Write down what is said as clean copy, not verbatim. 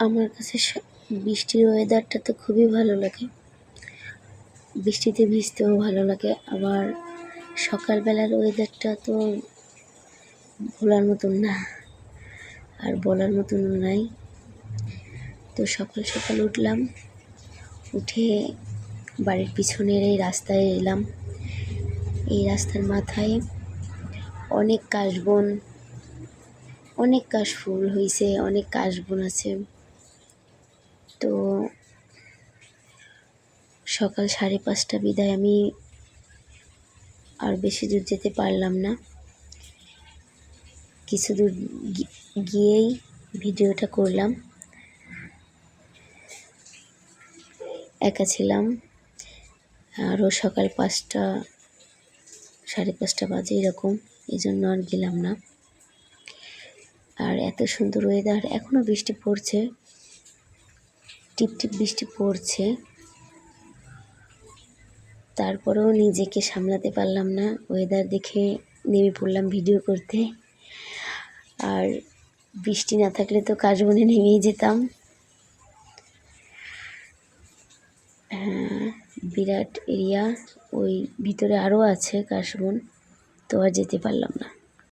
আমার কাছে বৃষ্টির ওয়েদারটা তো খুবই ভালো লাগে। বৃষ্টিতে ভিজতেও ভালো লাগে। আবার সকালবেলার ওয়েদারটা তো ভোলার মতন না, আর বলার মতনও নাই। তো সকাল সকাল উঠলাম, উঠে বাড়ির পিছনের এই রাস্তায় এলাম। এই রাস্তার মাথায় অনেক কাশবন, অনেক কাশফুল হয়েছে, অনেক কাশবন আছে। তো সকাল 5:30 বিদায় আমি আর বেশি দূর যেতে পারলাম না। কিছু দূর গিয়েই ভিডিওটা করলাম। একা ছিলাম, আরও সকাল 5টা 5:30 বাজে এরকম, এই জন্য আর গেলাম না। আর এত সুন্দর ওয়েদার, এখনও বৃষ্টি পড়ছে, টিপটিপ বৃষ্টি পড়ছে। তারপরেও নিজেকে সামলাতে পারলাম না, ওয়েদার দেখে নেমে পড়লাম ভিডিও করতে। আর বৃষ্টি না থাকলে তো কাশবনে নেমেই যেতাম। হ্যাঁ, বিরাট এরিয়া, ওই ভিতরে আরও আছে কাশবন, তো আর যেতে পারলাম না।